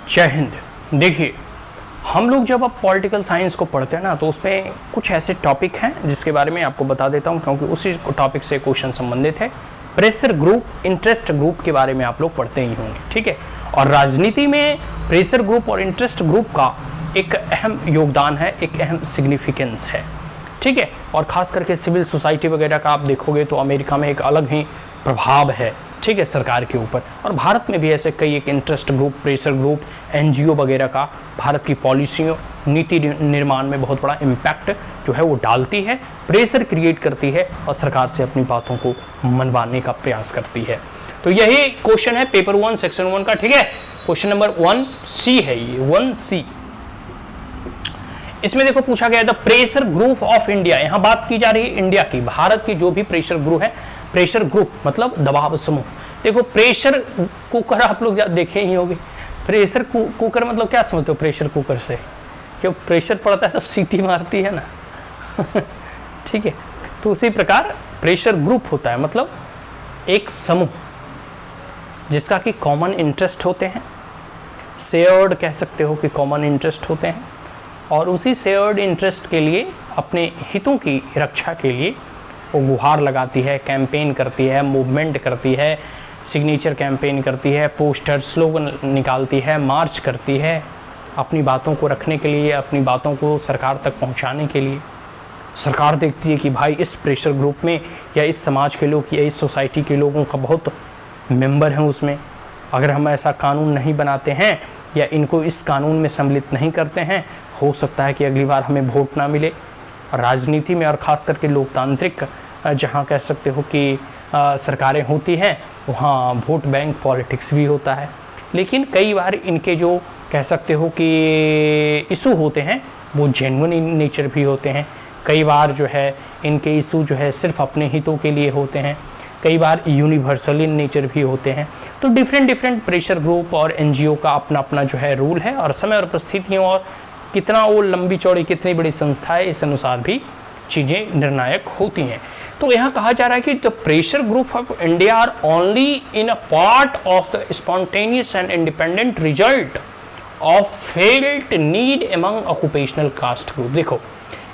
जय हिंद। देखिए, हम लोग जब अब पॉलिटिकल साइंस को पढ़ते हैं ना, तो उसमें कुछ ऐसे टॉपिक हैं जिसके बारे में आपको बता देता हूं, क्योंकि उसी टॉपिक से क्वेश्चन संबंधित है। प्रेशर ग्रुप, इंटरेस्ट ग्रुप के बारे में आप लोग पढ़ते ही होंगे, ठीक है। और राजनीति में प्रेशर ग्रुप और इंटरेस्ट ग्रुप का एक अहम योगदान है, एक अहम सिग्निफिकेंस है, ठीक है। और ख़ास करके सिविल सोसाइटी वगैरह का आप देखोगे तो अमेरिका में एक अलग ही प्रभाव है, ठीक है, सरकार के ऊपर। और भारत में भी ऐसे कई एक interest group, pressure group, NGO वगैरह का भारत की पॉलिसियों, नीति निर्माण में बहुत बड़ा इम्पैक्ट जो है वो डालती है, प्रेशर क्रिएट करती है और सरकार से अपनी बातों को मनवाने का प्रयास करती है। तो यही क्वेश्चन है पेपर 1 सेक्शन 1 का, ठीक है। क्वेश्चन नंबर 1C है ये, 1C। इसमें देखो पूछा गया the pressure group of India. यहां बात की जा रही है इंडिया की, भारत की जो भी प्रेशर ग्रुप है। प्रेशर ग्रुप मतलब दबाव समूह। देखो, प्रेशर कुकर आप लोग देखे ही होंगे। प्रेशर कुकर मतलब क्या समझते हो प्रेशर कुकर से? क्यों प्रेशर पड़ता है तब सीटी मारती है ना ठीक है। तो उसी प्रकार प्रेशर ग्रुप होता है, मतलब एक समूह जिसका कि कॉमन इंटरेस्ट होते हैं, शेयर्ड कह सकते हो कि कॉमन इंटरेस्ट होते हैं, और उसी शेयर्ड इंटरेस्ट के लिए, अपने हितों की रक्षा के लिए वो गुहार लगाती है, कैंपेन करती है, मूवमेंट करती है, सिग्नेचर कैंपेन करती है, पोस्टर, स्लोगन निकालती है, मार्च करती है, अपनी बातों को रखने के लिए, अपनी बातों को सरकार तक पहुंचाने के लिए। सरकार देखती है कि भाई इस प्रेशर ग्रुप में या इस समाज के लोग या इस सोसाइटी के लोगों का बहुत मेंबर हैं उसमें, अगर हम ऐसा कानून नहीं बनाते हैं या इनको इस कानून में सम्मिलित नहीं करते हैं, हो सकता है कि अगली बार हमें वोट ना मिले। राजनीति में और ख़ास करके लोकतांत्रिक जहाँ कह सकते हो कि सरकारें होती हैं, वहाँ वोट बैंक पॉलिटिक्स भी होता है। लेकिन कई बार इनके जो कह सकते हो कि इशू होते हैं वो जेन्युइन इन नेचर भी होते हैं। कई बार जो है इनके इशू जो है सिर्फ अपने हितों के लिए होते हैं, कई बार यूनिवर्सल इन नेचर भी होते हैं। तो डिफरेंट प्रेशर ग्रुप और एनजीओ का अपना अपना जो है रूल है, और समय और परिस्थितियों और कितना वो लंबी चौड़ी, कितनी बड़ी संस्था है, इस अनुसार भी चीज़ें निर्णायक होती हैं। तो यहाँ कहा जा रहा है कि the pressure group of India are only in a part of the spontaneous and independent result of felt need among occupational caste group. देखो,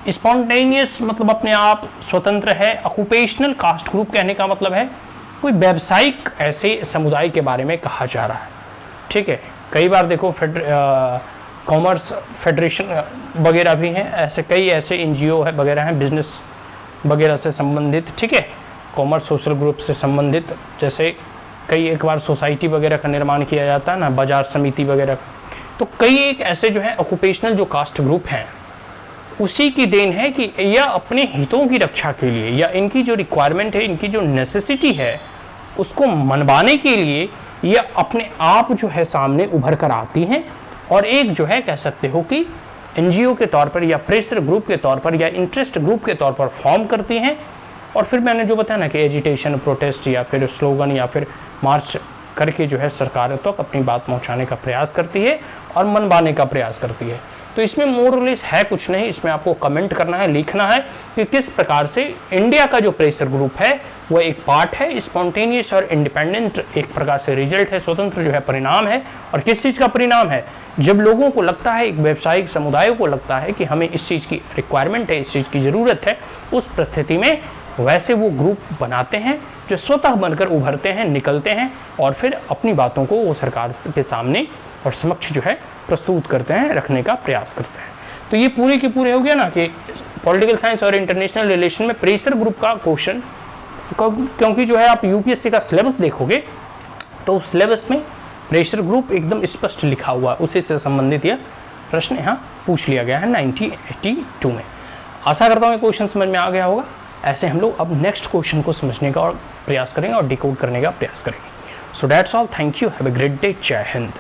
स्पॉन्टेनियस मतलब अपने आप स्वतंत्र है, ऑक्यूपेशनल कास्ट ग्रुप कहने का मतलब है कोई व्यावसायिक ऐसे समुदाय के बारे में कहा जा रहा है, ठीक है। कई बार देखो कॉमर्स फेडरेशन वगैरह भी हैं, ऐसे कई ऐसे एनजीओ है वगैरह हैं, बिजनेस वगैरह से संबंधित, ठीक है, कॉमर्स सोशल ग्रुप से संबंधित। जैसे कई एक बार सोसाइटी वगैरह का निर्माण किया जाता है ना, बाजार समिति वगैरह का। तो कई एक ऐसे जो है ऑक्यूपेशनल जो कास्ट ग्रुप हैं, उसी की देन है कि यह अपने हितों की रक्षा के लिए या इनकी जो रिक्वायरमेंट है, इनकी जो नेसेसिटी है, उसको मनवाने के लिए यह अपने आप जो है सामने उभर कर आती हैं, और एक जो है कह सकते हो कि एनजीओ के तौर पर या प्रेशर ग्रुप के तौर पर या इंटरेस्ट ग्रुप के तौर पर फॉर्म करती हैं। और फिर मैंने जो बताया ना कि एजिटेशन, प्रोटेस्ट या फिर स्लोगन या फिर मार्च करके जो है सरकार तक अपनी बात पहुंचाने का प्रयास करती है और मनवाने का प्रयास करती है। तो इसमें मोरलेस है कुछ नहीं, इसमें आपको कमेंट करना है, लिखना है कि किस प्रकार से इंडिया का जो प्रेशर ग्रुप है वो एक पार्ट है, स्पॉन्टेनियस और इंडिपेंडेंट एक प्रकार से रिजल्ट है, स्वतंत्र जो है परिणाम है। और किस चीज़ का परिणाम है? जब लोगों को लगता है, एक व्यावसायिक समुदाय को लगता है कि हमें इस चीज़ की रिक्वायरमेंट है, इस चीज़ की ज़रूरत है, उस परिस्थिति में वैसे वो ग्रुप बनाते हैं जो स्वतः बनकर उभरते हैं, निकलते हैं और फिर अपनी बातों को वो सरकार के सामने और समक्ष जो है प्रस्तुत करते हैं, रखने का प्रयास करते हैं। तो ये पूरे के पूरे हो गया ना कि पॉलिटिकल साइंस और इंटरनेशनल रिलेशन में प्रेशर ग्रुप का क्वेश्चन। क्योंकि जो है आप यूपीएससी का सिलेबस देखोगे तो उस सिलेबस में प्रेशर ग्रुप एकदम स्पष्ट लिखा हुआ है, उसी से संबंधित यह प्रश्न यहाँ पूछ लिया गया है 1982 में। आशा करता हूँ ये क्वेश्चन समझ में आ गया होगा। ऐसे हम लोग अब नेक्स्ट क्वेश्चन को समझने का और प्रयास करेंगे और डिकोड करने का प्रयास करेंगे। So that's all, thank you, have a great day, जय हिंद।